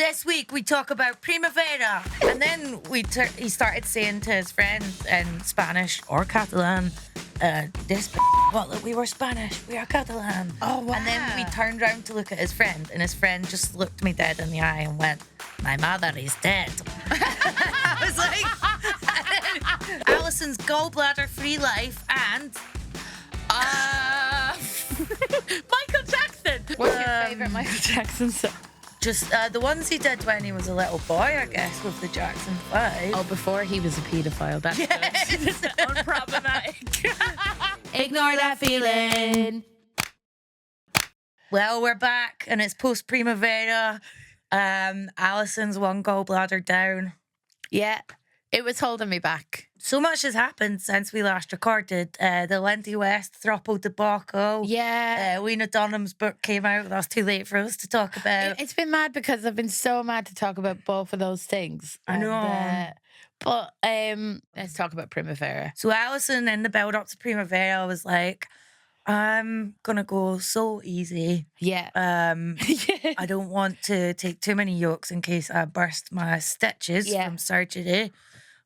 This week we talk about Primavera, and then he started saying to his friend in Spanish or Catalan, we were Spanish, we are Catalan. Oh, wow. And then we turned around to look at his friend, and his friend just looked me dead in the eye and went, "My mother is dead." I was like, Alison's gallbladder free life and Michael Jackson. What's your favourite Michael Jackson song? just the ones he did when he was a little boy, I guess, with the Jackson 5. Oh, before he was a paedophile. That's good. Unproblematic. Ignore that feeling. Well, we're back, and it's post Primavera. Alison's one gallbladder down. Yeah, it was holding me back. So much has happened since we last recorded. The Lindy West throuple debacle. Yeah. Lena Dunham's book came out. That's too late for us to talk about. It's been mad because I've been so mad to talk about both of those things. I know. But let's talk about Primavera. So Alison, in the build up to Primavera, was like, I'm gonna go so easy. Yeah. I don't want to take too many yolks in case I burst my stitches from surgery.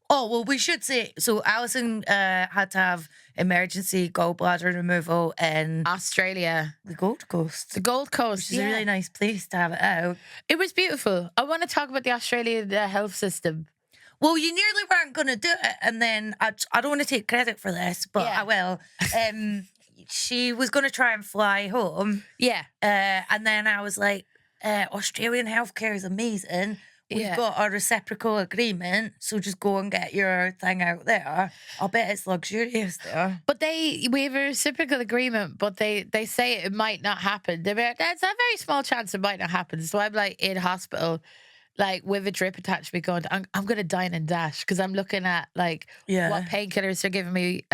Oh, well, we should say, so Alison had to have emergency gallbladder removal in Australia. the Gold Coast. The Gold Which Coast, is a really nice place to have it out. It was beautiful. I want to talk about the Australian health system. Well, you nearly weren't going to do it, and then I don't want to take credit for this, but I will. She was going to try and fly home. Yeah. And then I was like, Australian healthcare is amazing. We've got a reciprocal agreement, so just go and get your thing out there. I'll bet it's luxurious there. But we have a reciprocal agreement, but they say it might not happen. There's a very small chance it might not happen. So I'm like in hospital, like with a drip attached to me going, I'm going to dine and dash because I'm looking at like what painkillers they're giving me.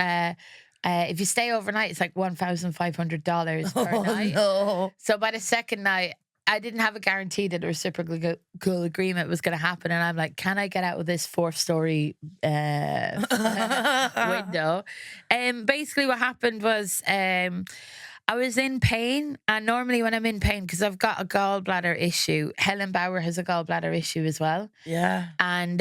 If you stay overnight, it's like $1,500 per night. No. So by the second night, I didn't have a guarantee that a reciprocal agreement was going to happen. And I'm like, can I get out of this 4th-story window? Basically what happened was I was in pain. And normally when I'm in pain, because I've got a gallbladder issue, Helen Bauer has a gallbladder issue as well. Yeah. And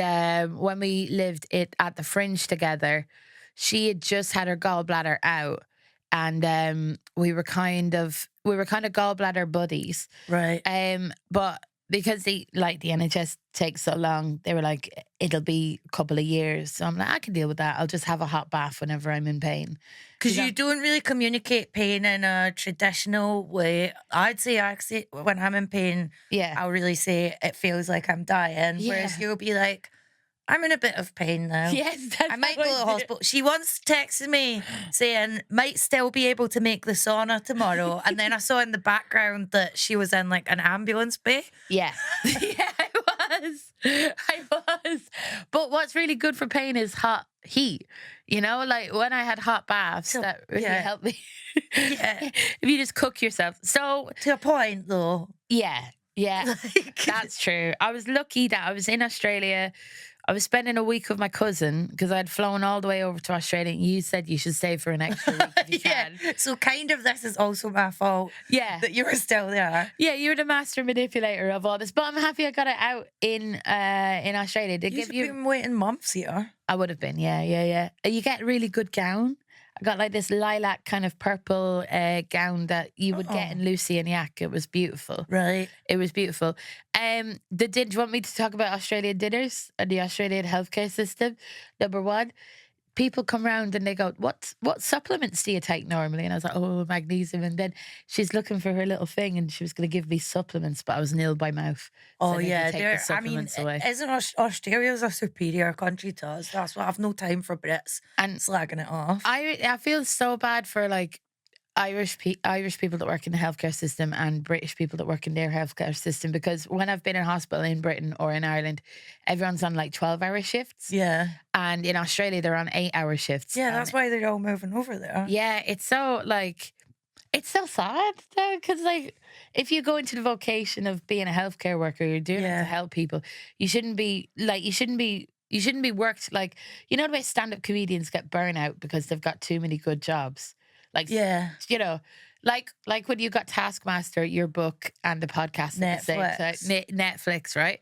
when we lived at the Fringe together, she had just had her gallbladder out. And we were kind of gallbladder buddies, right? But because the NHS takes so long, they were like, it'll be a couple of years. So I'm like, I can deal with that. I'll just have a hot bath whenever I'm in pain. Because you don't really communicate pain in a traditional way. I'd say actually when I'm in pain, I'll really say it feels like I'm dying. Whereas you'll be like, I'm in a bit of pain now. Yes, that's I might go to the hospital. She once texted me saying, might still be able to make the sauna tomorrow. And then I saw in the background that she was in like an ambulance bay. Yeah. Yeah, I was. But what's really good for pain is hot heat. You know, like when I had hot baths, that really helped me. If you just cook yourself. So to a point though. Yeah. That's true. I was lucky that I was in Australia. I was spending a week with my cousin because I'd flown all the way over to Australia and you said you should stay for an extra week if you can. So kind of this is also my fault. Yeah. That you were still there. Yeah, you were the master manipulator of all this. But I'm happy I got it out in Australia. You've been waiting months here. I would have been, yeah. You get a really good gown. I got like this lilac kind of purple gown that you would get in Lucy and Yak. It was beautiful. Right. It was beautiful. Do you want me to talk about Australian dinners and the Australian healthcare system? Number one, people come round and they go, what supplements do you take normally? And I was like, oh, magnesium. And then she's looking for her little thing and she was going to give me supplements, but I was nil by mouth. Oh, so yeah. Away. Isn't Australia's a superior country to us? That's why I have no time for Brits and slagging it off. I feel so bad for like Irish people that work in the healthcare system and British people that work in their healthcare system, because when I've been in hospital in Britain or in Ireland, everyone's on like 12-hour shifts. Yeah. And in Australia, they're on 8-hour shifts. Yeah, that's why they're all moving over there. Yeah, it's so sad though, because like if you go into the vocation of being a healthcare worker, you're doing it to help people. You shouldn't be worked like, you know the way stand-up comedians get burnout because they've got too many good jobs. Like, you know, Like when you got Taskmaster, your book, and the podcast at the same time. Netflix, right?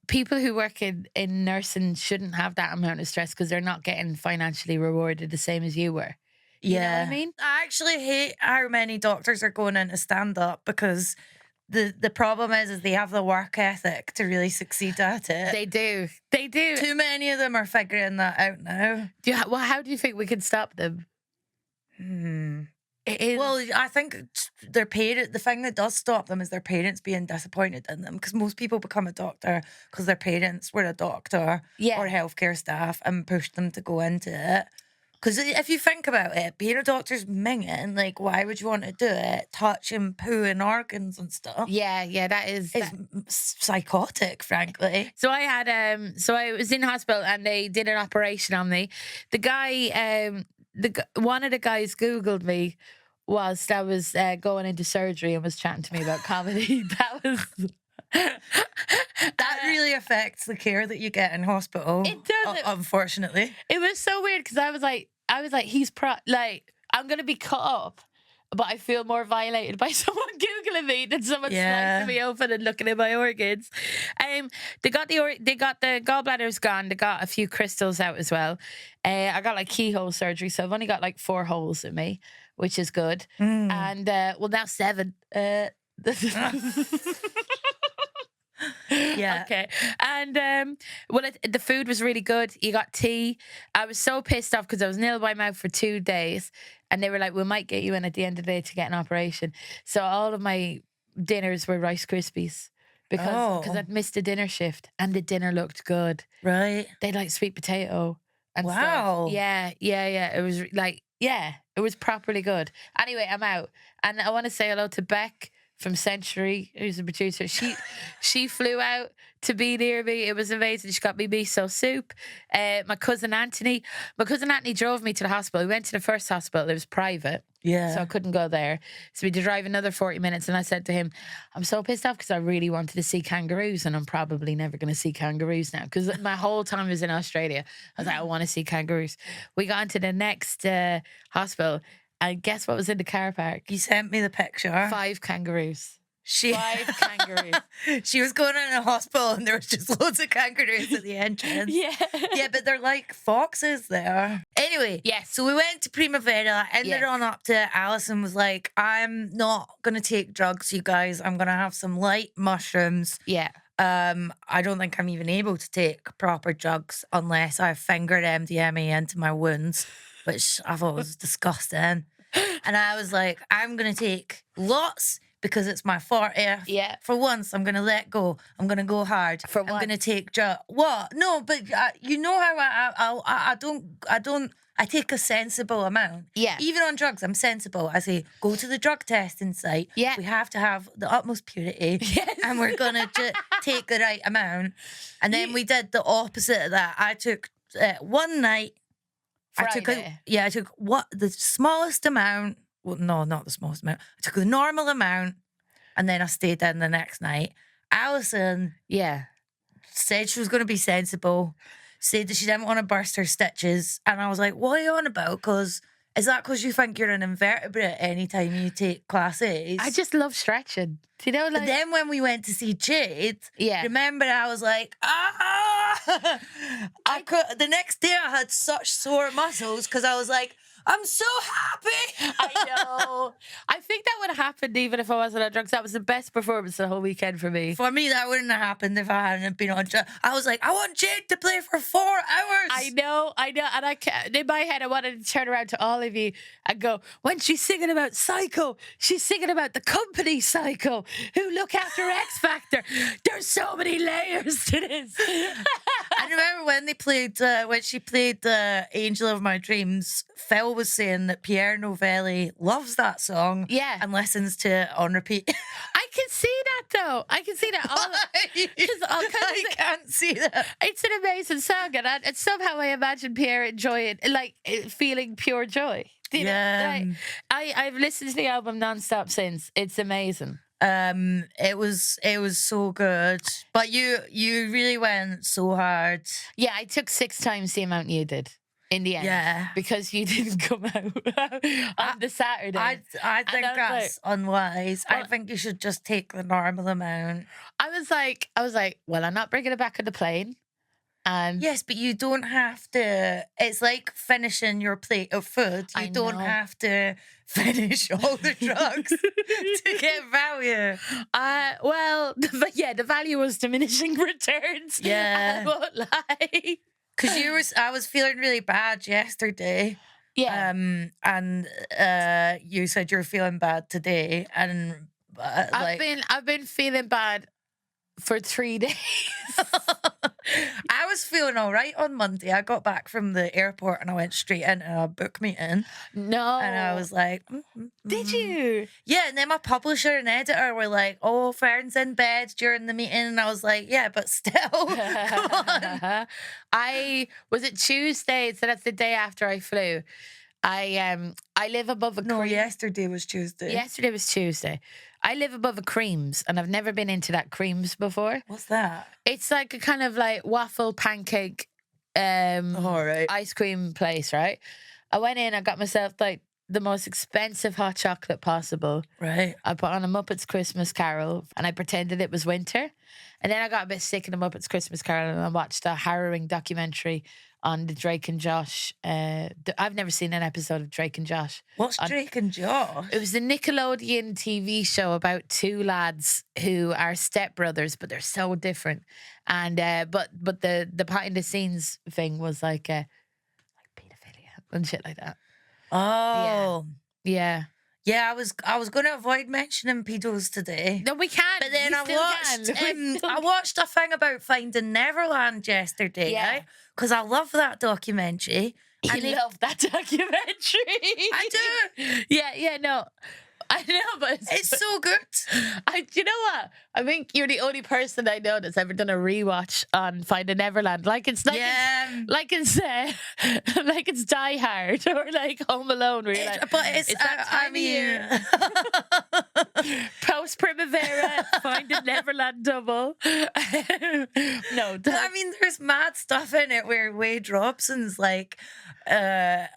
People who work in nursing shouldn't have that amount of stress because they're not getting financially rewarded the same as you were. You know what I mean? I actually hate how many doctors are going into stand-up because the problem is they have the work ethic to really succeed at it. They do. They do. Too many of them are figuring that out now. How do you think we can stop them? It is. Well, I think the thing that does stop them is their parents being disappointed in them, because most people become a doctor because their parents were a doctor or healthcare staff and pushed them to go into it. Because if you think about it, being a doctor's minging. Like, why would you want to do it? Touching, pooing organs and stuff. Yeah, that is psychotic, frankly. So I had so I was in hospital and they did an operation on me. The guy, one of the guys Googled me whilst I was going into surgery and was chatting to me about comedy. That was. That really affects the care that you get in hospital. It does, unfortunately. It was so weird because I was like, he's I'm gonna be cut up, but I feel more violated by someone Googling me than someone slicing me open and looking at my organs. They got the gallbladder's gone. They got a few crystals out as well. I got like keyhole surgery, so I've only got like 4 holes in me, which is good. And now 7. Yeah. Okay. And the food was really good. You got tea. I was so pissed off because I was nil by mouth for 2 days, and they were like, "We might get you in at the end of the day to get an operation." So all of my dinners were Rice Krispies because I'd missed a dinner shift, and the dinner looked good. Right. They like sweet potato and wow. stuff. Yeah. It was like it was properly good. Anyway, I'm out, and I want to say hello to Beck from Century, who's the producer. She flew out to be near me. It was amazing. She got me miso soup. My cousin Anthony drove me to the hospital. We went to the first hospital. It was private. Yeah. So I couldn't go there. So we had to drive another 40 minutes. And I said to him, I'm so pissed off because I really wanted to see kangaroos, and I'm probably never going to see kangaroos now. Because my whole time was in Australia. I was like, I want to see kangaroos. We got into the next hospital. And guess what was in the car park? You sent me the picture. 5 kangaroos. 5 kangaroos. She was going in a hospital and there was just loads of kangaroos at the entrance. Yeah, but they're like foxes there. Anyway, yes. So we went to Primavera, ended on up to Alison was like, I'm not going to take drugs, you guys. I'm going to have some light mushrooms. Yeah. I don't think I'm even able to take proper drugs unless I fingered MDMA into my wounds, which I thought was disgusting. And I was like, I'm going to take lots because it's my 40th. Yeah. For once, I'm going to let go. I'm going to go hard. For what? I'm going to take drugs. What? No, but you know how I take a sensible amount. Yeah. Even on drugs, I'm sensible. I say, go to the drug testing site. Yeah. We have to have the utmost purity. Yes. And we're going to take the right amount. And then we did the opposite of that. I took one night. Friday. I took the smallest amount. Well, no, not the smallest amount. I took the normal amount, and then I stayed in the next night. Alison, said she was going to be sensible. Said that she didn't want to burst her stitches, and I was like, "What are you on about? Is that because you think you're an invertebrate anytime you take Class A's?" I just love stretching. Do you know? Like, but then when we went to see Jade, remember I was like, the next day I had such sore muscles because I was like, I'm so happy. I know. I think that would have happened even if I wasn't on drugs. That was the best performance the whole weekend for me. For me, that wouldn't have happened if I hadn't been on drugs. I was like, I want Jade to play for 4 hours. I know. And in my head, I wanted to turn around to all of you and go, when she's singing about Psycho, she's singing about the company Psycho, who look after X Factor. There's so many layers to this. I remember when she played Angel of My Dreams, Phil was saying that Pierre Novelli loves that song and listens to it on repeat. I can see that though. I can see that. I can't see that. It's an amazing song, and somehow I imagine Pierre enjoying, like feeling pure joy. You know? I've listened to the album nonstop since. It's amazing. It was so good, but you really went so hard. Yeah, I took 6 times the amount you did. in the end. Yeah. Because you didn't come out on the Saturday. I think that's unwise. I think you should just take the normal amount. I was like, well, I'm not bringing it back on the plane. And yes, but you don't have to. It's like finishing your plate of food. You don't have to finish all the drugs to get value. Well, the value was diminishing returns. Yeah, I won't lie. Because I was feeling really bad yesterday. Yeah. And you said you're feeling bad today, and I've been feeling bad for 3 days. I was feeling all right on Monday. I got back from the airport and I went straight into a book meeting. No. And I was like, Did you? Yeah, and then my publisher and editor were like, oh, Fern's in bed during the meeting. And I was like, yeah, but still, come on. Was it Tuesday? So that's the day after I flew. I live above a No, yesterday was Tuesday. Yesterday was Tuesday. I live above a Creams, and I've never been into that Creams before. What's that? It's like a kind of like waffle pancake ice cream place, right? I went in, I got myself like the most expensive hot chocolate possible. Right. I put on a Muppets Christmas Carol and I pretended it was winter. And then I got a bit sick of the Muppets Christmas Carol and I watched a harrowing documentary on the Drake and Josh. I've never seen an episode of Drake and Josh. What's Drake and Josh? It was a Nickelodeon TV show about two lads who are stepbrothers, but they're so different. And but the behind the scenes thing was like pedophilia and shit like that. Oh, yeah. Yeah, I was going to avoid mentioning pedos today. No, we can't. But then I watched a thing about Finding Neverland yesterday, right? Because I love that documentary. You love that documentary. I do. Yeah, no. I know, but it's so good. You know what? I think you're the only person I know that's ever done a rewatch on Finding Neverland. Like it's Die Hard or like Home Alone. Where you're like, but it's that time of year. Post Primavera, Finding Neverland double. No, I mean, there's mad stuff in it where Wade Robson's like, I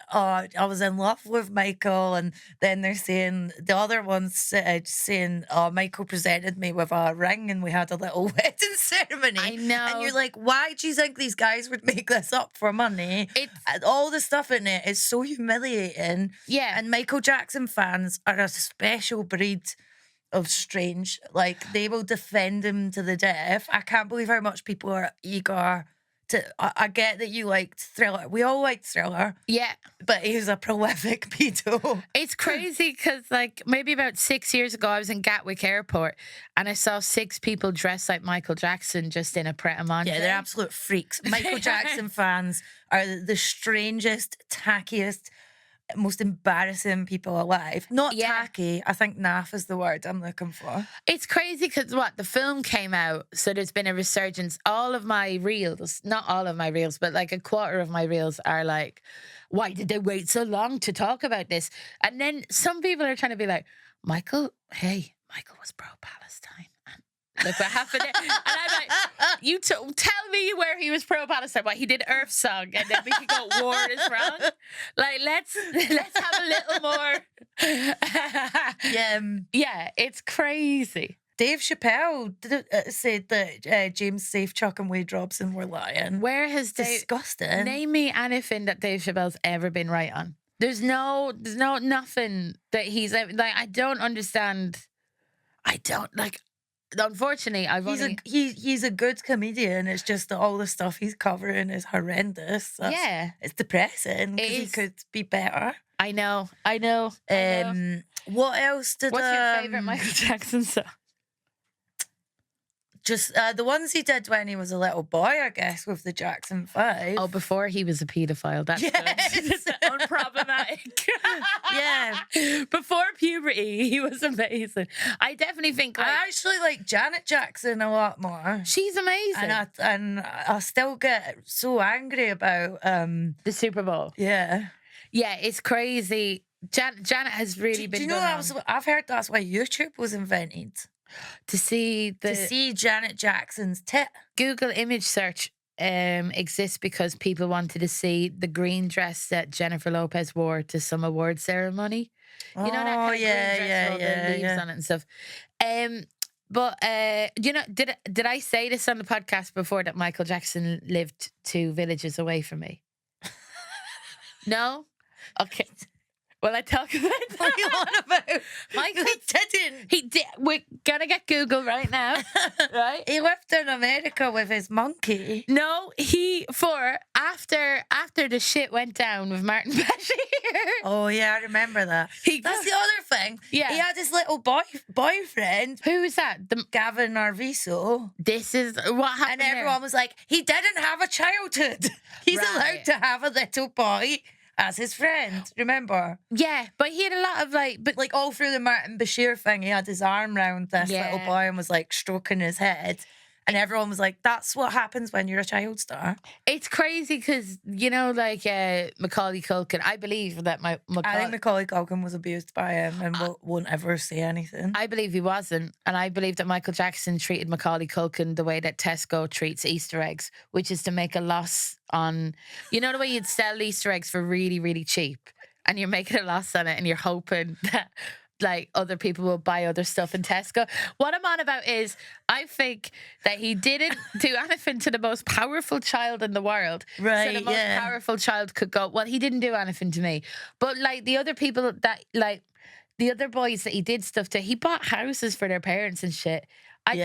was in love with Michael, and then they're saying the other one's saying, oh, Michael presented me with a ring and we had a little wedding ceremony. I know. And you're like, why do you think these guys would make this up for money? And all the stuff in it is so humiliating. Yeah. And Michael Jackson fans are a special breed of strange. Like, they will defend him to the death. I can't believe how much people are eager to. I get that you liked Thriller. We all liked Thriller. Yeah. But he's a prolific pedo. It's crazy because, like, maybe about 6 years ago, I was in Gatwick Airport and I saw 6 people dressed like Michael Jackson just in a Pret-a-Manger. Yeah, they're absolute freaks. Michael Jackson fans are the strangest, tackiest, most embarrassing people alive. Not tacky. I think naff is the word I'm looking for. It's crazy because the film came out, so there's been a resurgence. All of my reels, not all of my reels, but like a quarter of my reels are like, why did they wait so long to talk about this? And then some people are trying to be like, Michael was pro-Palestine. Look what happened there. And I'm like, you tell me where he was pro-Palestine. Why he did Earth Song, and then we could go war is wrong. Like, let's have a little more. Yeah, it's crazy. Dave Chappelle said that James Safechuck and Wade Robson were lying. Where has disgusting? Name me anything that Dave Chappelle's ever been right on. There's nothing that he's like. I don't understand. Unfortunately, he's a good comedian. It's just that all the stuff he's covering is horrendous. It's depressing because he could be better. I know. What else did? What's your favorite Michael Jackson song? Just the ones he did when he was a little boy, I guess, with the Jackson 5. Oh, before he was a paedophile. That's good. Unproblematic. Yeah. Before puberty, he was amazing. I definitely think I actually like Janet Jackson a lot more. She's amazing. And I still get so angry about the Super Bowl. Yeah. Yeah, it's crazy. Janet has really been. Do you know I've heard that's why YouTube was invented. To see Janet Jackson's tit. Google image search exists because people wanted to see the green dress that Jennifer Lopez wore to some award ceremony. You know that kind of green dress with all the leaves on it and stuff. But you know, did I say this on the podcast before that Michael Jackson lived 2 villages away from me? No? Okay. Well, I talk about that. What are you on about? Michael didn't. He did. We're gonna get Google right now, right? He lived in America with his monkey. No, after the shit went down with Martin Bashir. Oh yeah, I remember that. That's the other thing. Yeah, he had his little boyfriend. Who was that? Gavin Arvizo. This is what happened. And everyone was like, he didn't have a childhood. He's allowed to have a little boy as his friend, remember? Yeah, but he had a lot of like all through the Martin Bashir thing, he had his arm round this little boy and was like stroking his head. And everyone was like, that's what happens when you're a child star. It's crazy because, you know, like Macaulay Culkin, I believe that I think Macaulay Culkin was abused by him and won't ever say anything. I believe he wasn't. And I believe that Michael Jackson treated Macaulay Culkin the way that Tesco treats Easter eggs, which is to make a loss on, you know, the way you'd sell Easter eggs for really, really cheap. And you're making a loss on it and you're hoping that like other people will buy other stuff in Tesco. What I'm on about is I think that he didn't do anything to the most powerful child in the world. Right. So the most powerful child could go, well, he didn't do anything to me. But like the other people that like the other boys that he did stuff to, he bought houses for their parents and shit. I've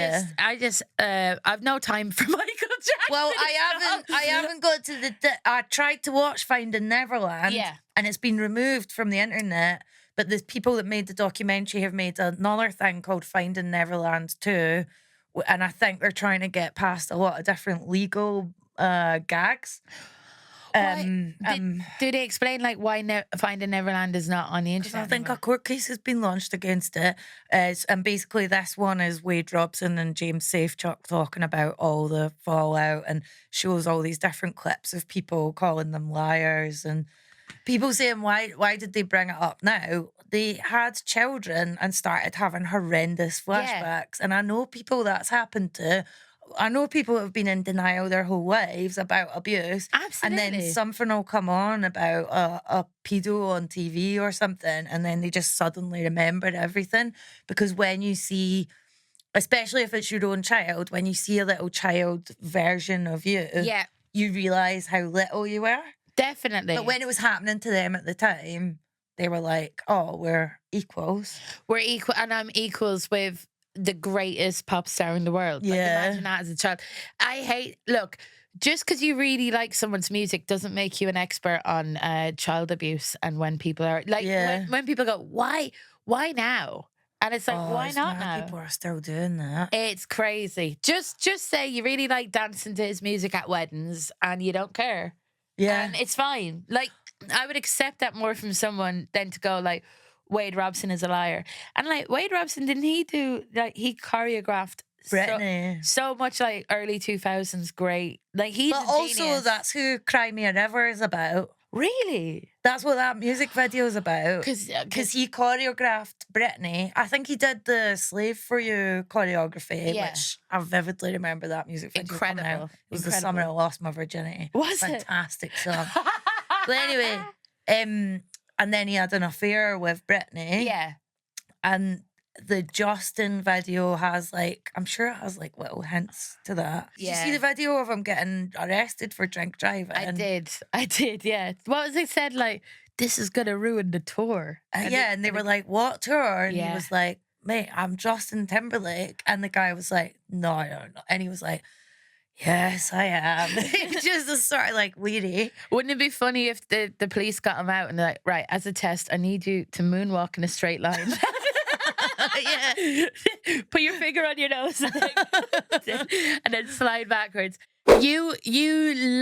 no time for Michael Jackson. Well, I haven't got to I tried to watch Finding Neverland. Yeah. And it's been removed from the internet. But the people that made the documentary have made another thing called Finding Neverland 2. And I think they're trying to get past a lot of different legal gags. Do they explain like why Finding Neverland is not on the internet? I think a court case has been launched against it. And basically this one is Wade Robson and James Safechuck talking about all the fallout and shows all these different clips of people calling them liars and people saying, why did they bring it up now? They had children and started having horrendous flashbacks. And I know people that's happened to. I know people have been in denial their whole lives about abuse. Absolutely. And then something will come on about a pedo on TV or something. And then they just suddenly remember everything. Because when you see, especially if it's your own child, when you see a little child version of you, you realise how little you were. Definitely. But when it was happening to them at the time, they were like, oh, we're equals. We're equal, and I'm equals with the greatest pop star in the world. Yeah. Like, imagine that as a child. Look, just because you really like someone's music doesn't make you an expert on child abuse and when people are, like, when people go, why now? And it's like, why not now? People are still doing that. It's crazy. Just say you really like dancing to his music at weddings and you don't care. Yeah. And it's fine. Like, I would accept that more from someone than to go like, Wade Robson is a liar. And like, Wade Robson, didn't he do, like, he choreographed Britney. So much like early 2000s great. Like, he's But a also genius. that's who Cry Me a River is about. Really? That's what that music video is about. Because he choreographed Britney. I think he did the Slave For You choreography, which I vividly remember that music video. Incredible. It was the summer I lost my virginity. Was it? Fantastic song. But anyway, and then he had an affair with Britney. Yeah. And the Justin video has like, I'm sure it has like little hints to that. Did you see the video of him getting arrested for drink driving? I did, yeah. What was it said? Like, this is going to ruin the tour. And they were like, what tour? And he was like, mate, I'm Justin Timberlake. And the guy was like, no. And he was like, yes, I am. Just a sort of like weedy. Wouldn't it be funny if the police got him out and they're like, right, as a test, I need you to moonwalk in a straight line. Put your finger on your nose and then slide backwards. You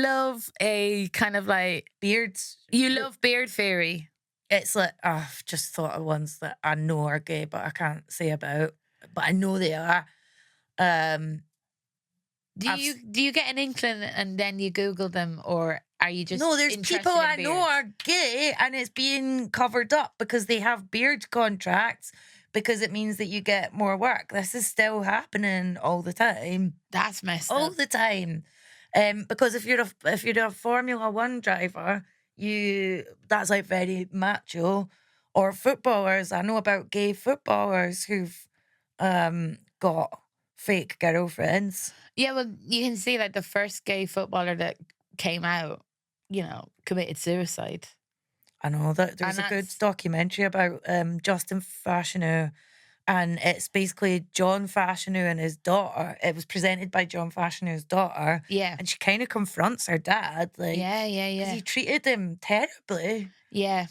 love a kind of like beards. You love beard fairy. It's like, I've just thought of ones that I know are gay, but I can't say about. But I know they are. Do you get an inkling and then you Google them, or are you just there's people I know are gay and it's being covered up because they have beard contracts because it means that you get more work. This is still happening all the time. That's messed up. All the time. Because if you're a Formula One driver, that's like very macho. Or footballers, I know about gay footballers who've got fake girlfriends. Yeah, well, you can see like the first gay footballer that came out, committed suicide. I know that there's a good documentary about Justin Fashanu, and it's basically John Fashanu and his daughter. It was presented by John Fashanu's daughter. Yeah. And she kind of confronts her dad, like, yeah. because he treated him terribly. Yeah.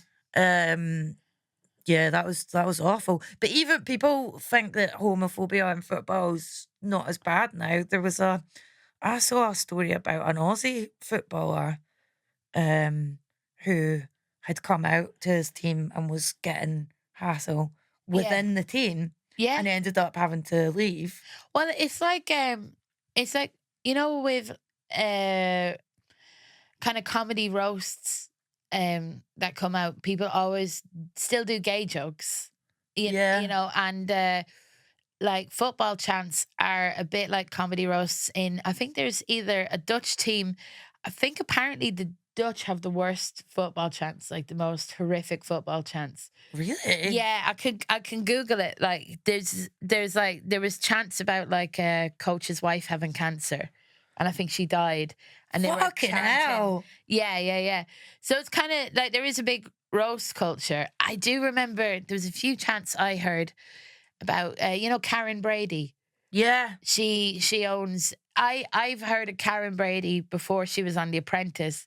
Yeah, that was awful. But even people think that homophobia in football is not as bad now. I saw a story about an Aussie footballer who had come out to his team and was getting hassle within the team. Yeah. And ended up having to leave. Well, it's like with kind of comedy roasts that come out, people always still do gay jokes. And like football chants are a bit like comedy roasts I think there's either a Dutch team. I think apparently the Dutch have the worst football chants, like the most horrific football chants. Really? Yeah, I can Google it. Like there was chants about like a coach's wife having cancer, and I think she died. And they fucking were chanting. hell. Yeah. So it's kind of like there is a big roast culture. I do remember there was a few chants I heard about Karen Brady. Yeah. She owns I've heard of Karen Brady before she was on The Apprentice.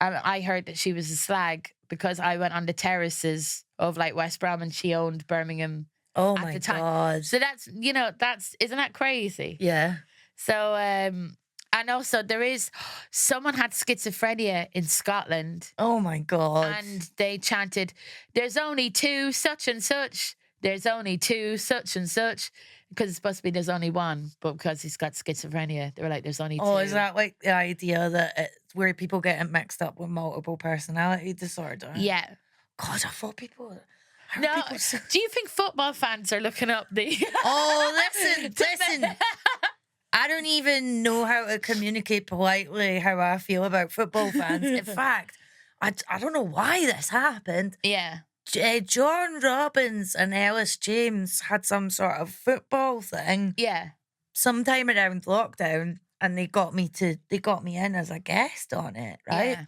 I heard that she was a slag because I went on the terraces of like West Brom and she owned Birmingham. Oh at my the time. God. So that's isn't that crazy? Yeah. So and also there is someone had schizophrenia in Scotland. Oh my God. And they chanted, "There's only two such and such. There's only two such and such." Because it's supposed to be there's only one, but because he's got schizophrenia, they were like, there's only two. Oh, is that like the idea that it's where people get it mixed up with multiple personality disorder? Yeah. God, I thought people... No, do you think football fans are looking up the... Oh, listen. I don't even know how to communicate politely how I feel about football fans. In fact, I don't know why this happened. Yeah. John Robbins and Ellis James had some sort of football thing. Yeah. Sometime around lockdown, and they got me in as a guest on it, right? Yeah.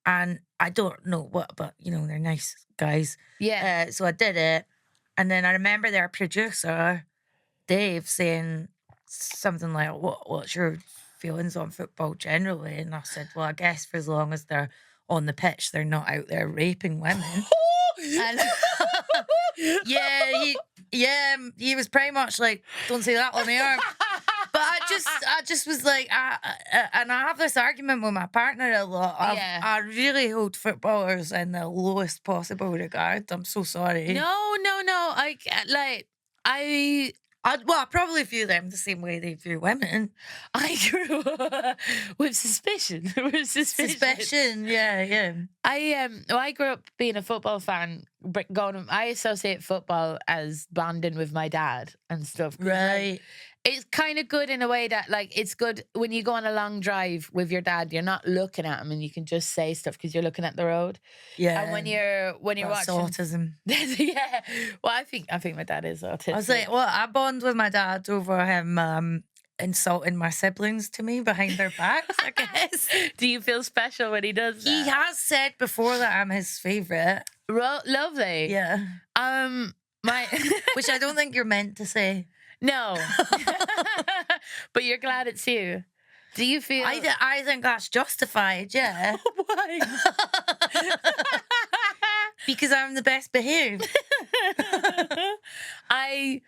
And I don't know what, but they're nice guys. Yeah. So I did it, and then I remember their producer, Dave, saying something like, "What's your feelings on football generally?" And I said, "Well, I guess for as long as they're on the pitch, they're not out there raping women." And he was pretty much like, "Don't say that on the air." But I just was like, and I have this argument with my partner a lot. I really hold footballers in the lowest possible regard. I'm so sorry. No. I probably view them the same way they view women. I grew up with suspicion. Suspicion, yeah. I grew up being a football fan. I associate football as bonding with my dad and stuff. Right. It's kind of good in a way that, like, it's good when you go on a long drive with your dad. You're not looking at him, and you can just say stuff because you're looking at the road. Yeah. And when you're watching autism. Yeah. Well, I think my dad is autistic. I was like, well, I bond with my dad over him insulting my siblings to me behind their backs, I guess. Do you feel special when he does that? He has said before that I'm his favourite. Lovely. Yeah. Which I don't think you're meant to say. No. But you're glad it's you. Do you feel... I think that's justified, yeah. Why? Because I'm the best behaved. I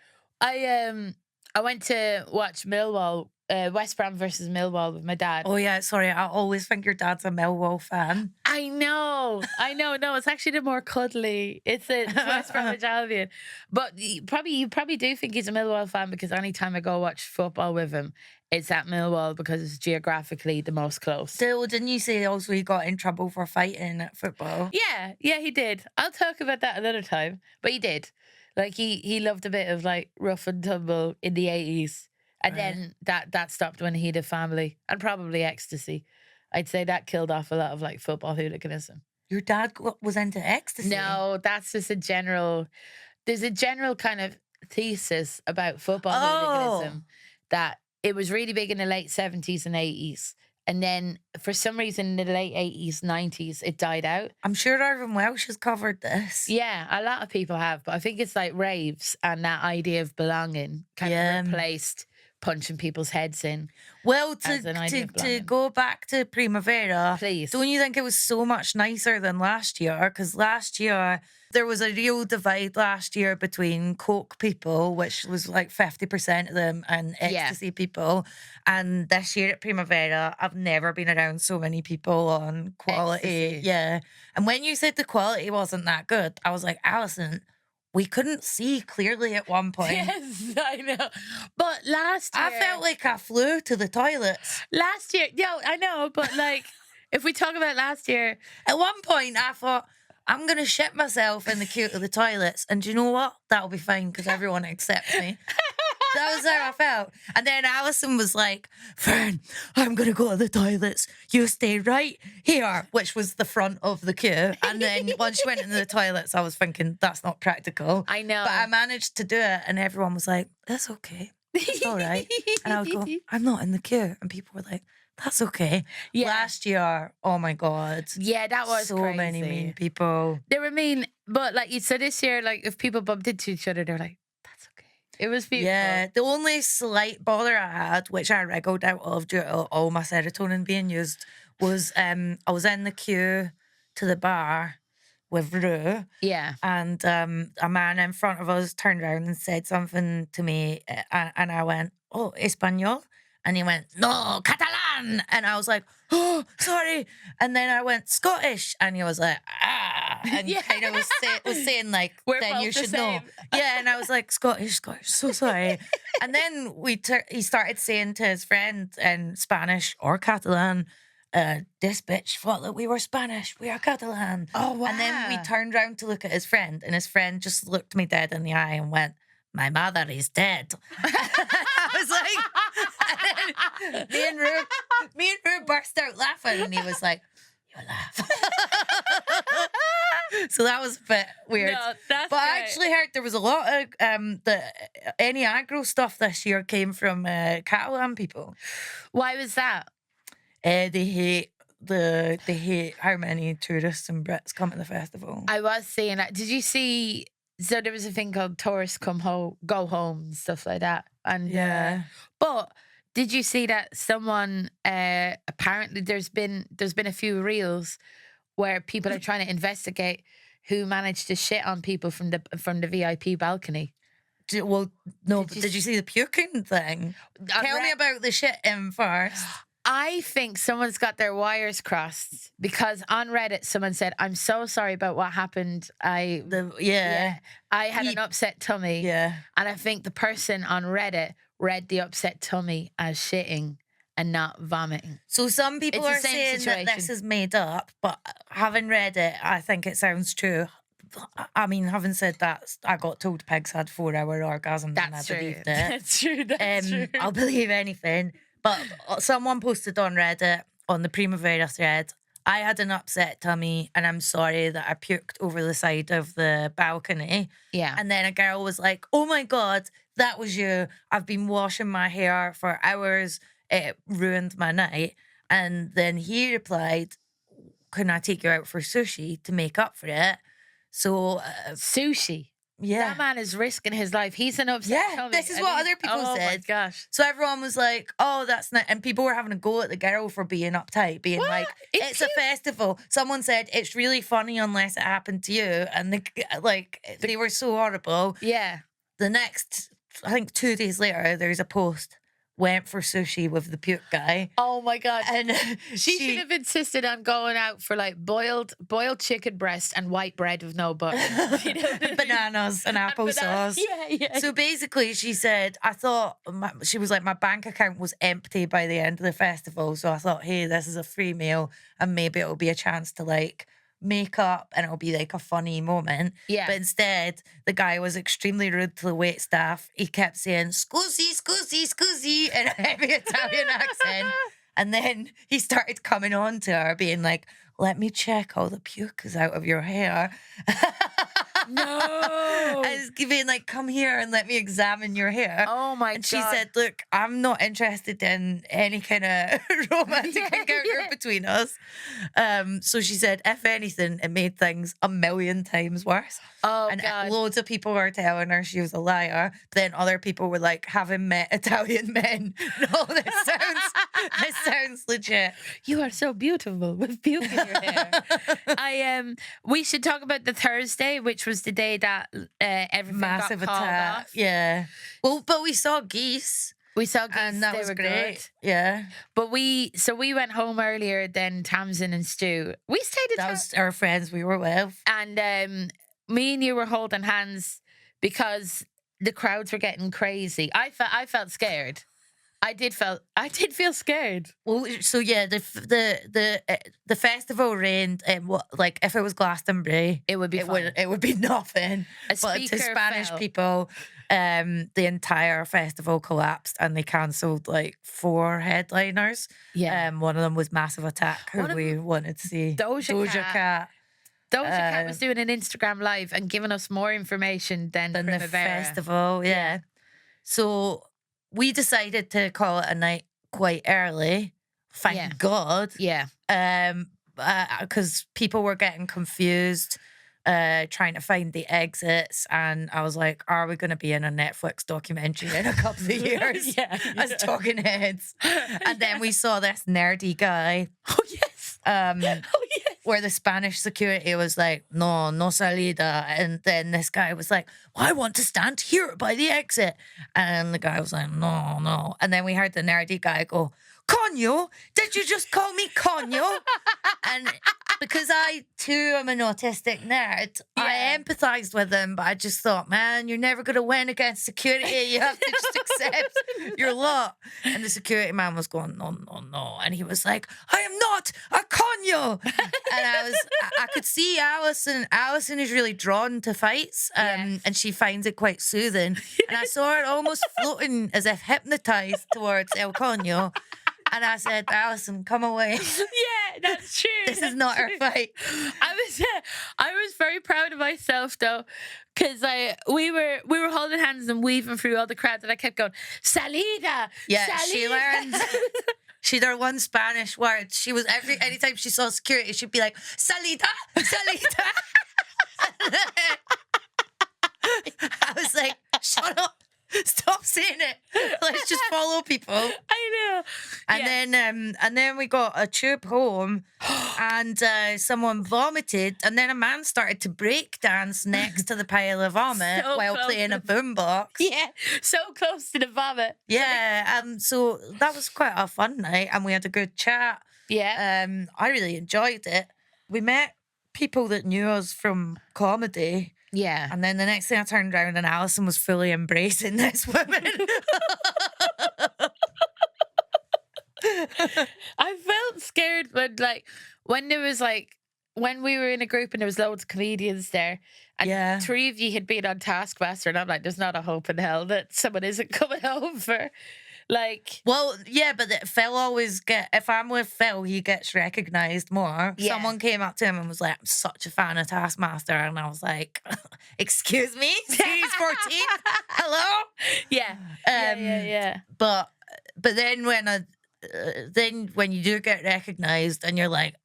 went to watch Millwall, West Brom versus Millwall with my dad. Oh yeah, sorry. I always think your dad's a Millwall fan. I know. No, it's actually the more cuddly. It's West Bromwich Albion. But you probably do think he's a Millwall fan because anytime I go watch football with him, it's at Millwall because it's geographically the most close. Still, didn't you say also he got in trouble for fighting at football? Yeah, he did. I'll talk about that another time. But he did. Like he loved a bit of like rough and tumble in the 80s. And then that stopped when he had a family, and probably ecstasy. I'd say that killed off a lot of like football hooliganism. Your dad was into ecstasy? No, that's just there's a general kind of thesis about football hooliganism that it was really big in the late 70s and 80s. And then for some reason in the late 80s, 90s, it died out. I'm sure Irvin Welsh has covered this. Yeah, a lot of people have. But I think it's like raves and that idea of belonging kind of replaced punching people's heads in. Well, to go back to Primavera, please. Don't you think it was so much nicer than last year? Because last year, there was a real divide last year between coke people, which was like 50% of them, and ecstasy people. And this year at Primavera, I've never been around so many people on quality. Ecstasy. Yeah. And when you said the quality wasn't that good, I was like, Alison, we couldn't see clearly at one point. Yes, I know. But last year, I felt like I flew to the toilets. Last year, I know, but like, if we talk about last year, at one point I thought, I'm going to shit myself in the queue to the toilets. And do you know what? That'll be fine because everyone accepts me. That was how I felt. And then Alison was like, Fern, I'm going to go to the toilets. You stay right here, which was the front of the queue. And then once she went into the toilets, I was thinking, that's not practical. I know. But I managed to do it. And everyone was like, that's okay. It's all right. And I would go, I'm not in the queue. And people were like, that's okay. Yeah. Last year, oh my God. Yeah, that was so crazy. many mean people. They were mean, but like you said, this year, like if people bumped into each other, they're like, that's okay. It was beautiful. Yeah, the only slight bother I had, which I wriggled out of due to all my serotonin being used, was I was in the queue to the bar with Rue. Yeah. And a man in front of us turned around and said something to me, and I went, oh, Espanol? And he went, no, Catalan. And I was like, oh, sorry. And then I went, Scottish. And he was like, ah. And kind of was saying like, we're then you should know. Yeah. And I was like, Scottish, so sorry. And then he started saying to his friend in Spanish or Catalan, this bitch thought that we were Spanish. We are Catalan. Oh, wow. And then we turned around to look at his friend, and his friend just looked me dead in the eye and went, my mother is dead. I was like, and then me and Rue burst out laughing, and he was like, you laugh. So that was a bit weird. No, that's but great. I actually heard there was a lot of any aggro stuff this year came from Catalan people. Why was that? They hate how many tourists and Brits come to the festival. I was seeing that. Did you see? So there was a thing called tourists come home, go home, and stuff like that. And yeah, but did you see that someone apparently there's been a few reels where people are trying to investigate who managed to shit on people from the VIP balcony? Well, no. Did you see the puking thing? Tell me about the shitting first. I think someone's got their wires crossed because on Reddit someone said, I'm so sorry about what happened. I had an upset tummy. Yeah. And I think the person on Reddit read the upset tummy as shitting and not vomiting. So some people are saying that this is made up, but having read it, I think it sounds true. I mean, having said that, I got told pigs had 4-hour orgasms and I believed it. That's true. That's true. I'll believe anything. But someone posted on Reddit, on the Primavera thread, I had an upset tummy and I'm sorry that I puked over the side of the balcony. Yeah. And then a girl was like, oh my God, that was you. I've been washing my hair for hours. It ruined my night. And then he replied, can I take you out for sushi to make up for it? So sushi? Yeah. That man is risking his life. He's an upset tummy. This is what other people said. Oh my gosh. So everyone was like, oh, that's not, and people were having a go at the girl for being uptight, being like, it's a festival. Someone said, it's really funny unless it happened to you. And they were so horrible. Yeah. The next, I think 2 days later, there's a post. Went for sushi with the puke guy. Oh my God. And she should have insisted on going out for like boiled chicken breast and white bread with no butter. You know what I mean? Bananas and apple sauce. Yeah. So basically she said, she was like, my bank account was empty by the end of the festival. So I thought, hey, this is a free meal and maybe it'll be a chance to like makeup and it'll be like a funny moment. Yeah. But instead, the guy was extremely rude to the wait staff. He kept saying, "Scusi, scusi, scusi," in a heavy Italian accent. And then he started coming on to her, being like, "Let me check all the puke is out of your hair." No. And being like, "Come here and let me examine your hair." Oh my God. And she said, "Look, I'm not interested in any kind of romantic encounter between us." So she said, if anything, it made things a million times worse. Oh, and God. loads of people were telling her she was a liar. Then other people were like, having met Italian men, no, this sounds legit. You are so beautiful with puke in your hair. We should talk about the Thursday, which was the day that everything Massive got called attack. off. Yeah. Well, but we saw geese. We saw geese, And that they was were great. good. Yeah. But we went home earlier than Townsend and Stu. We stayed at That was our friends we were with. and me and you were holding hands because the crowds were getting crazy. I felt scared. I did feel scared. Well, so yeah, the festival rained. Like if it was Glastonbury, It would be fine. it would be nothing. A But to speaker Spanish fell. people, the entire festival collapsed and they cancelled like 4 headliners. Yeah. One of them was Massive Attack, who One of we wanted to see. Doja Cat. Doja Cat Uh, was doing an Instagram live and giving us more information than than the Primavera. festival. Yeah. So we decided to call it a night quite early. Thank Yeah. God. Yeah. Because people were getting confused, trying to find the exits, and I was like, "Are we going to be in a Netflix documentary in a couple of years?" Yeah. As talking heads. And then we saw this nerdy guy. Oh yes. Um, Oh yes. where the Spanish security was like, "No salida," and then this guy was like, "Well, I want to stand here by the exit," and the guy was like, "No," and then we heard the nerdy guy go, "Coño, did you just call me coño?" And because I too am an autistic nerd, I empathized with him, but I just thought, man, you're never going to win against security. You have to just accept your lot. And the security man was going, no. And he was like, "I am not a coño." And I could see Alison. Alison is really drawn to fights, and she finds it quite soothing. And I saw her almost floating as if hypnotized towards El Coño. And I said, "Alison, come away. Yeah, that's true. This is not our fight." I was very proud of myself though, because we were holding hands and weaving through all the crowd, and I kept going, "Salida." Yeah, salida. she learned. She'd her one Spanish word. She was anytime she saw security, she'd be like, "Salida, salida." I was like, "Shut up. Stop saying it. Let's just follow people." I know. And then we got a tube home, and someone vomited, and then a man started to break dance next to the pile of vomit So while close playing a to- boombox. Yeah, so close to the vomit. Yeah, so that was quite a fun night, and we had a good chat. Yeah. I really enjoyed it. We met people that knew us from comedy. Yeah. And then the next thing I turned around and Alison was fully embracing this woman. I felt scared when we were in a group and there was loads of comedians there, and 3 of you had been on Taskmaster, and I'm like, there's not a hope in hell that someone isn't coming over. Like, well, yeah, but Phil always if I'm with Phil, he gets recognised more. Yeah. Someone came up to him and was like, "I'm such a fan of Taskmaster," and I was like, "Excuse me, series 14, hello." yeah, yeah. But then when you do get recognised and you're like,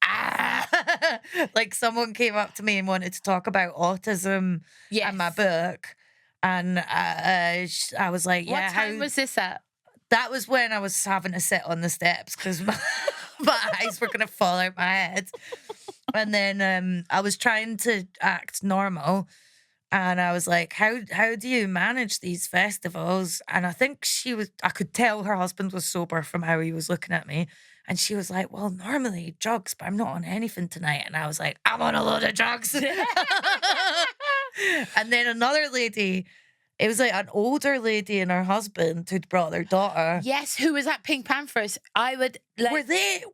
like someone came up to me and wanted to talk about autism and my book, and I was like, What time was this at? That was when I was having to sit on the steps because my eyes were going to fall out my head. And then I was trying to act normal. And I was like, how do you manage these festivals? And I think I could tell her husband was sober from how he was looking at me. And she was like, "Well, normally drugs, but I'm not on anything tonight." And I was like, "I'm on a load of drugs." And then another lady It was like an older lady and her husband who'd brought their daughter. Yes, who was at Pink Panthers. I would like.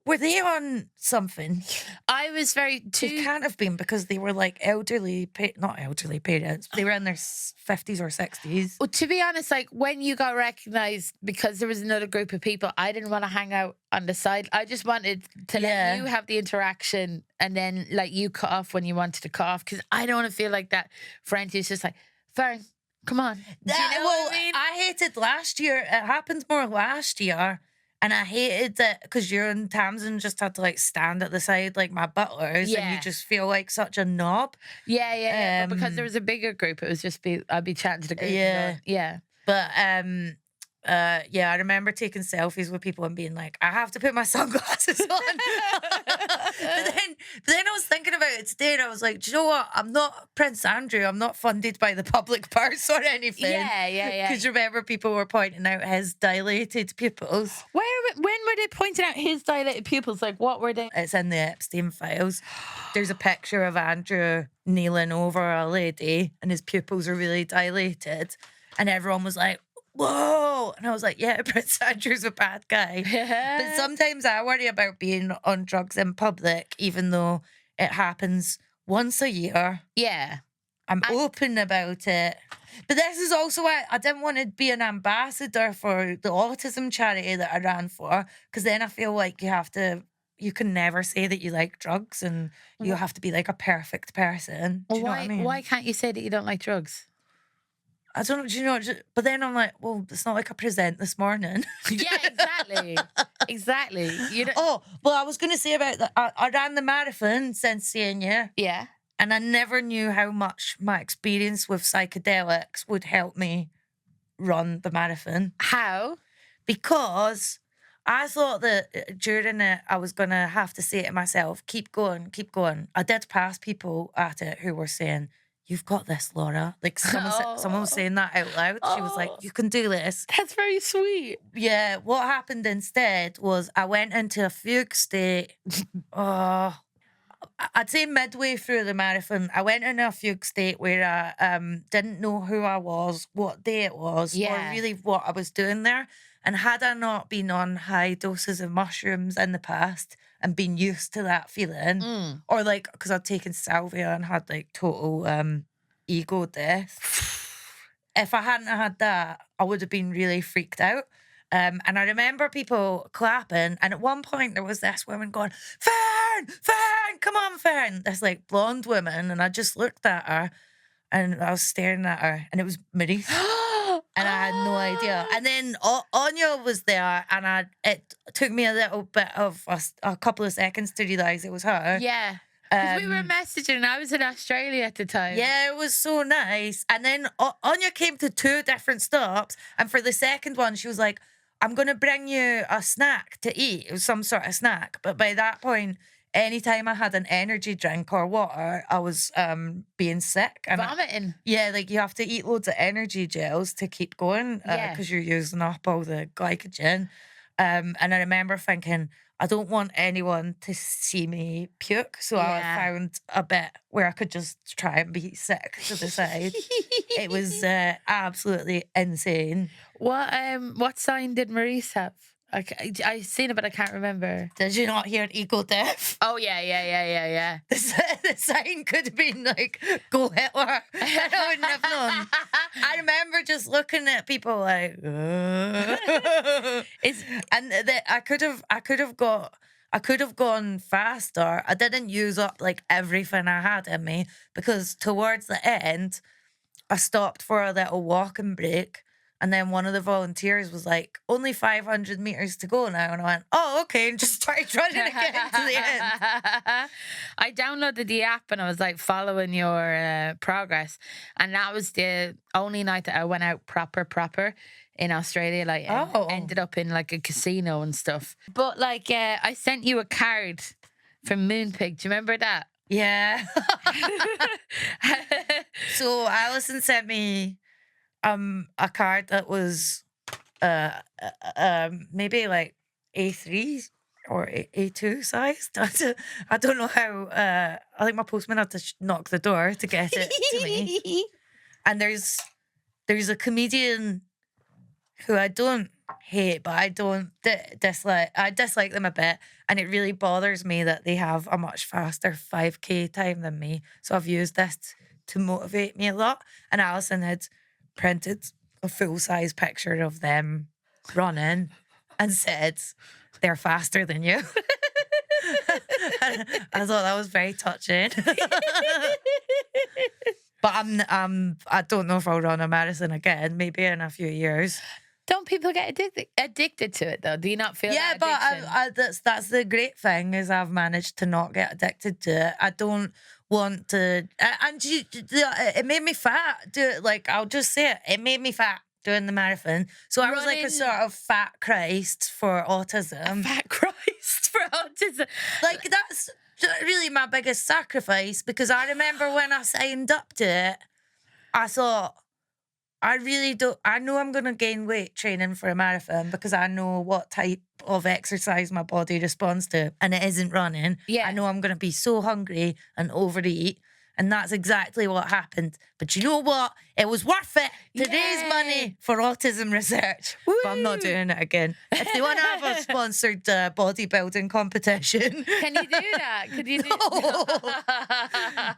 Were they on something? I was very They can't have been because they were like not elderly parents. They were in their 50s or 60s. Well, to be honest, like when you got recognised because there was another group of people, I didn't want to hang out on the side. I just wanted to let you have the interaction and then like you cut off when you wanted to cut off because I don't want to feel like that friend who's just like, Fern, come on. Do you know what I mean? I hated last year. It happened more last year. And I hated it because you and Townsend just had to like stand at the side like my butlers and you just feel like such a knob. Yeah. But because there was a bigger group, it was just I'd be chatting to the group. Yeah. But I remember taking selfies with people and being like, I have to put my sunglasses on. but then I was thinking about it today and I was like, do you know what? I'm not Prince Andrew. I'm not funded by the public purse or anything. Yeah. Because remember, people were pointing out his dilated pupils. When were they pointing out his dilated pupils? Like, what were they? It's in the Epstein files. There's a picture of Andrew kneeling over a lady and his pupils are really dilated. And everyone was like, whoa. And I was like, yeah, Prince Andrew's a bad guy. But sometimes I worry about being on drugs in public, even though it happens once a year. Yeah. I'm open about it. But this is also why I didn't want to be an ambassador for the autism charity that I ran for, because then I feel like you can never say that you like drugs and you have to be like a perfect person. Do you know what I mean? Why can't you say that you don't like drugs? I don't know, do you know? But then I'm like, well, it's not like I present this morning. Yeah, exactly. Well, I was going to say about that. I ran the marathon since seeing you. Yeah. And I never knew how much my experience with psychedelics would help me run the marathon. How? Because I thought that during it, I was going to have to say to myself, keep going, keep going. I did pass people at it who were saying, you've got this, Laura. Like someone was saying that out loud. She was like, you can do this. That's very sweet. Yeah. What happened instead was I went into a fugue state. I'd say midway through the marathon, I went into a fugue state where I didn't know who I was, what day it was, or really what I was doing there. And had I not been on high doses of mushrooms in the past and been used to that feeling, or like, because I'd taken salvia and had like total ego death, if I hadn't had that, I would have been really freaked out. And I remember people clapping, and at one point there was this woman going, Fern, come on, Fern. This like blonde woman, and I just looked at her, and I was staring at her, and it was Maurice. And I had no idea. And then Aniya was there, and it took me a little bit of a couple of seconds to realise it was her. Yeah. Because we were messaging, and I was in Australia at the time. Yeah, it was so nice. And then Aniya came to 2 different stops, and for the second one, she was like, I'm going to bring you a snack to eat. It was some sort of snack. But by that point, anytime I had an energy drink or water, I was being sick. And vomiting. Like you have to eat loads of energy gels to keep going because you're using up all the glycogen. And I remember thinking, I don't want anyone to see me puke. So I found a bit where I could just try and be sick to the side. It was absolutely insane. What sign did Maurice have? I seen it, but I can't remember. Did you not hear ego death? Oh, yeah. The sign could have been like, go Hitler. I wouldn't have known. I remember just looking at people like, I could have gone faster. I didn't use up like everything I had in me because towards the end, I stopped for a little walking break. And then one of the volunteers was like, only 500 meters to go now. And I went, oh, okay. And just started running again to the end. I downloaded the app and I was like following your progress. And that was the only night that I went out proper in Australia. Like, ended up in like a casino and stuff. But like, I sent you a card from Moonpig. Do you remember that? Yeah. So Alison sent me a card that was maybe like A3 or A2 sized. I don't know how. I think my postman had to knock the door to get it to me. And there's there's a comedian who I don't hate, but I don't dislike. I dislike them a bit, and it really bothers me that they have a much faster 5K time than me. So I've used this to motivate me a lot. And Alison had printed a full-size picture of them running and said, "They're faster than you." I thought that was very touching. But I don't know if I'll run a marathon again. Maybe in a few years. Don't people get addicted to it though? Do you not feel? Yeah, that but that's the great thing is I've managed to not get addicted to it. I don't want to, and it made me fat. I'll just say it. It made me fat doing the marathon. So I was like a sort of fat Christ for autism. A fat Christ for autism. Like that's really my biggest sacrifice, because I remember when I signed up to it, I thought, I really don't. I know I'm going to gain weight training for a marathon because I know what type of exercise my body responds to, and it isn't running. Yeah. I know I'm going to be so hungry and overeat, and that's exactly what happened. But you know what? It was worth it to raise money for autism research. Woo! But I'm not doing it again. If they want to have a sponsored bodybuilding competition. Can you do that? Could you do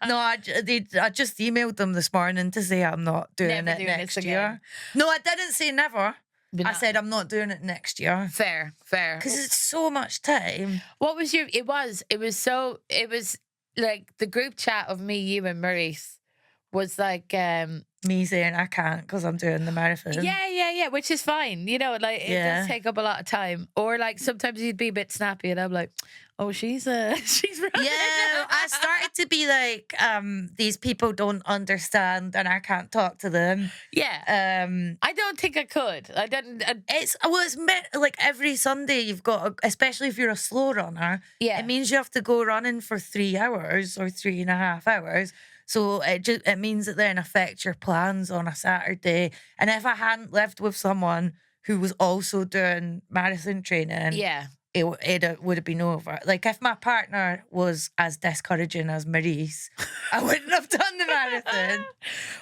No, I just emailed them this morning to say I'm not doing it next year. No, I didn't say never. I said I'm not doing it next year. Fair. Because it's so much time. What was your... It was like the group chat of me, you and Maurice was like... me saying I can't because I'm doing the marathon. Yeah, which is fine. You know, like it does take up a lot of time. Or like sometimes you'd be a bit snappy and I'm like, oh, she's running. Yeah, I started to be like, these people don't understand and I can't talk to them. Yeah. I don't think I could. It's meant like every Sunday you've got, especially if you're a slow runner, it means you have to go running for 3 hours or 3.5 hours. So it means it then affects your plans on a Saturday. And if I hadn't lived with someone who was also doing marathon training, it would have been over. Like if my partner was as discouraging as Maurice, I wouldn't have done the marathon.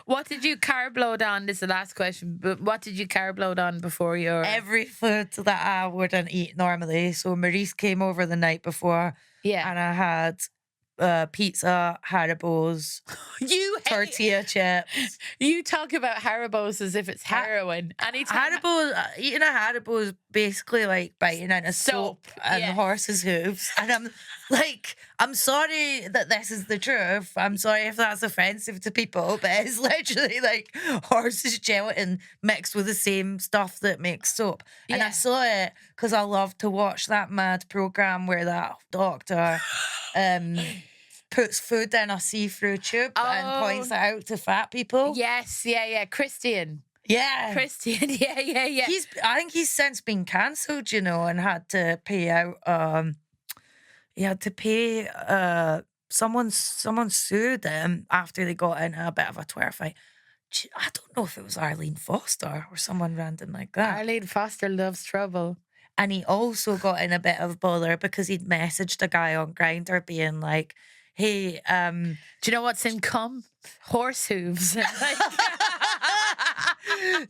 What did you carb load on? This is the last question. But what did you carb load on before your... Every food that I wouldn't eat normally. So Maurice came over the night before. Yeah. And I had... pizza, Haribos, tortilla chips. You talk about Haribos as if it's heroin. Haribos, eating a Haribo is basically like biting into soap and horse's hooves. And I'm like, I'm sorry that this is the truth. I'm sorry if that's offensive to people, but it's literally like horse's gelatin mixed with the same stuff that makes soap. And I saw it because I love to watch that mad program where that doctor puts food in a see-through tube and points it out to fat people. Yes, Christian. Yeah. Christian, yeah. I think he's since been cancelled, you know, and had to pay out, he had to pay, someone sued him after they got in a bit of a twerk fight. I don't know if it was Arlene Foster or someone random like that. Arlene Foster loves trouble. And he also got in a bit of bother because he'd messaged a guy on Grindr being like, hey, do you know what's in cum? Horse hooves.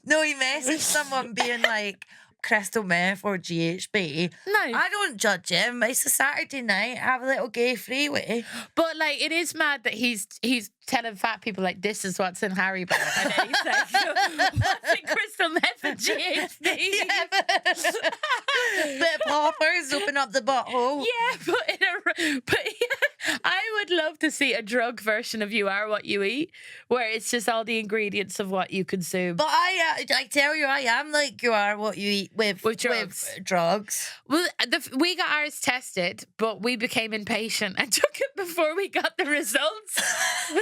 No, he messaged someone being like, crystal meth or GHB. No. I don't judge him. It's a Saturday night. Have a little gay freeway. But like, it is mad that he's telling fat people like, this is what's in Haribo. And then he's like, what's in crystal meth and GHB? Yeah, but poppers open up the butthole. Yeah, but I would love to see a drug version of You Are What You Eat, where it's just all the ingredients of what you consume. But I tell you, I am like You Are What You Eat with drugs. Well, we got ours tested, but we became impatient and took it before we got the results,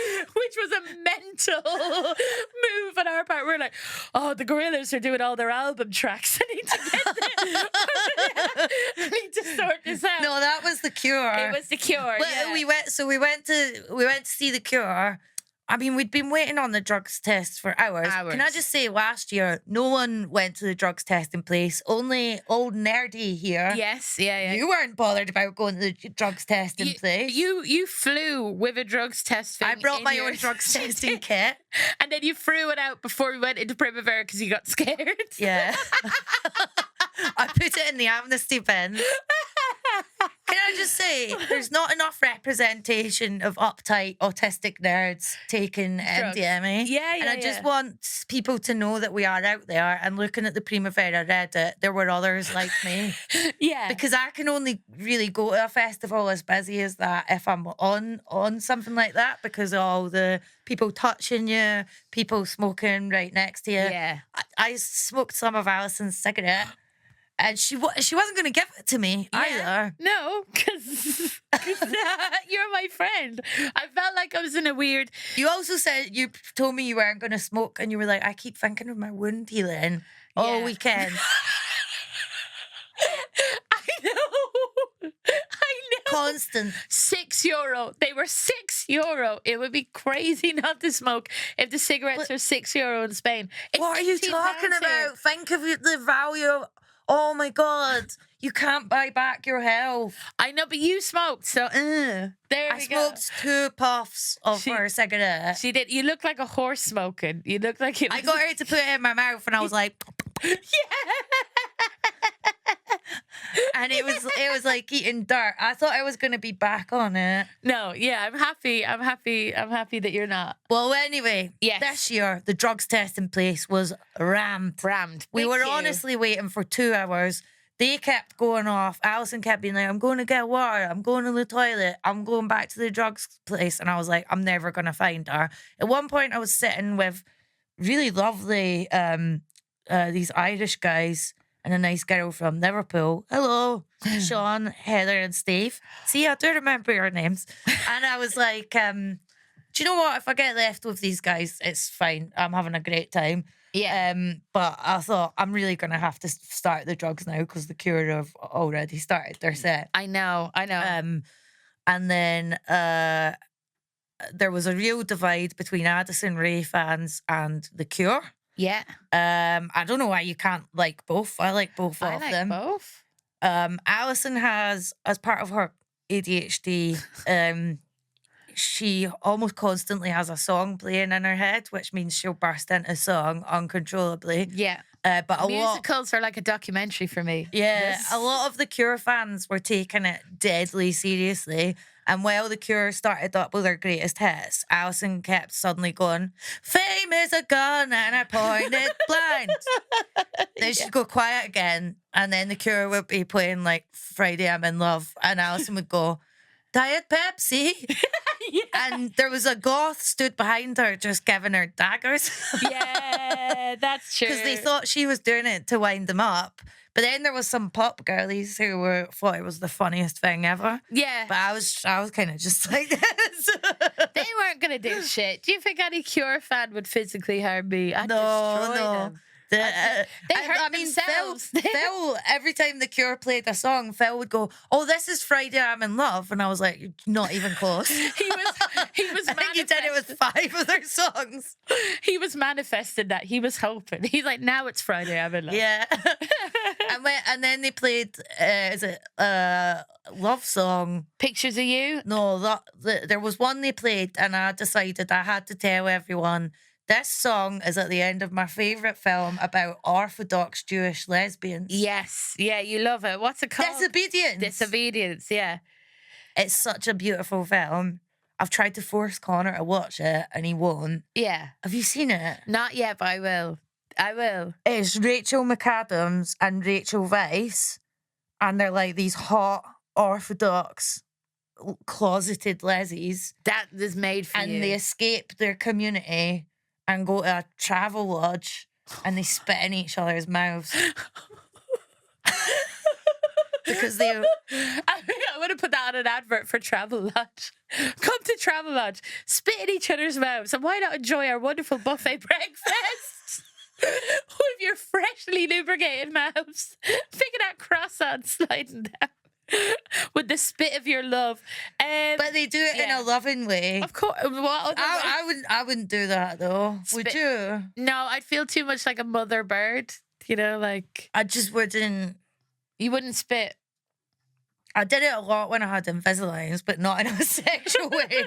which was a mental move on our part. We're like, oh, the Gorillaz are doing all their album tracks. I need to get this. I need to sort this out. No, that was The Cure. It was The Cure. But yeah. we went to see The Cure. I mean, we'd been waiting on the drugs test for hours. Can I just say, last year, no one went to the drugs testing place. Only old nerdy here. Yes, yeah. You weren't bothered about going to the drugs testing place. You flew with a drugs test thing. I brought my own drugs testing kit. And then you threw it out before we went into Primavera because you got scared. Yeah. I put it in the amnesty bin. Can I just say, there's not enough representation of uptight autistic nerds taking MDMA. Yeah. And I just want people to know that we are out there, and looking at the Primavera Reddit, there were others like me. Yeah. Because I can only really go to a festival as busy as that if I'm on something like that, because of all the people touching you, people smoking right next to you. Yeah. I smoked some of Alison's cigarette. And she wasn't going to give it to me either. No, because you're my friend. I felt like I was in a weird... You also said, you told me you weren't going to smoke, and you were like, I keep thinking of my wound healing all weekend. I know. Constant. €6. They were €6. It would be crazy not to smoke if the cigarettes are €6 in Spain. What are you talking about? Think of the value of... Oh my God, you can't buy back your health. I know, but you smoked, so there we go. I smoked 2 puffs of her cigarette. She did. You look like a horse smoking. You look like it was... I got her to put it in my mouth, and I was like... Yeah. And it was like eating dirt. I thought I was going to be back on it. No, yeah, I'm happy that you're not. Well, anyway, this year, the drugs testing place was rammed. We were honestly waiting for 2 hours. They kept going off. Alison kept being like, I'm going to get water. I'm going to the toilet. I'm going back to the drugs place. And I was like, I'm never going to find her. At one point, I was sitting with really lovely, these Irish guys and a nice girl from Liverpool. Hello, Sean, Heather, and Steve. See, I do remember your names. And I was like, do you know what? If I get left with these guys, it's fine. I'm having a great time. Yeah. But I thought, I'm really going to have to start the drugs now because the Cure have already started their set. I know. And then there was a real divide between Addison Rae fans and the Cure. Yeah. I don't know why you can't like both. I like both of them. I like both. Alison has, as part of her ADHD, she almost constantly has a song playing in her head, which means she'll burst into song uncontrollably. Yeah. But musicals are like a documentary for me. Yeah, a lot of the Cure fans were taking it deadly seriously. And while the Cure started up with their greatest hits, Alison kept suddenly going, fame is a gun and I point it blind. Then she'd go quiet again. And then the Cure would be playing like Friday I'm in Love. And Alison would go, Diet Pepsi. Yeah. And there was a goth stood behind her just giving her daggers. Yeah, that's true. Because they thought she was doing it to wind them up. But then there was some pop girlies who thought it was the funniest thing ever. Yeah. But I was kind of just like this. They weren't going to do shit. Do you think any Cure fan would physically harm me? I'd destroy them. They hurt themselves. Phil, every time the Cure played a song, Phil would go, oh, this is Friday I'm in Love. And I was like, you're not even close. He was I think he did it with 5 of their songs. He was manifesting that. He was hoping. He's like, now it's Friday I'm in Love. Yeah. and then they played, is it Love Song? Pictures of You? No, there was one they played and I decided I had to tell everyone, this song is at the end of my favourite film about Orthodox Jewish lesbians. Yes. Yeah, you love it. What's it called? Disobedience, yeah. It's such a beautiful film. I've tried to force Connor to watch it and he won't. Yeah. Have you seen it? Not yet, but I will. It's Rachel McAdams and Rachel Weisz, and they're like these hot Orthodox closeted lesies. That is made for you. And they escape their community and go to a travel lodge and they spit in each other's mouths. Because I want to put that on an advert for Travel Lodge. Come to Travel Lodge, spit in each other's mouths, and why not enjoy our wonderful buffet breakfast with your freshly lubricated mouths, picking out croissants sliding down with the spit of your love. But they do it in a loving way. Of course. I wouldn't do that though. Would you? No, I'd feel too much like a mother bird. You know, like I just wouldn't. You wouldn't spit. I did it a lot when I had Invisaligns, but not in a sexual way.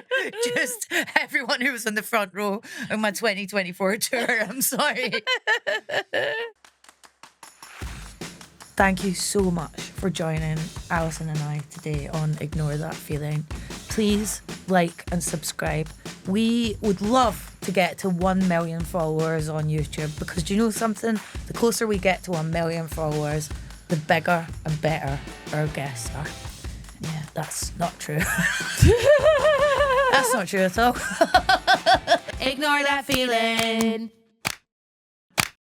Just everyone who was in the front row of my 2024 tour. I'm sorry. Thank you so much for joining Alison and I today on Ignore That Feeling. Please like and subscribe. We would love to get to 1 million followers on YouTube, because do you know something? The closer we get to 1 million followers, the bigger and better our guests are. Yeah, that's not true. That's not true at all. Ignore that feeling.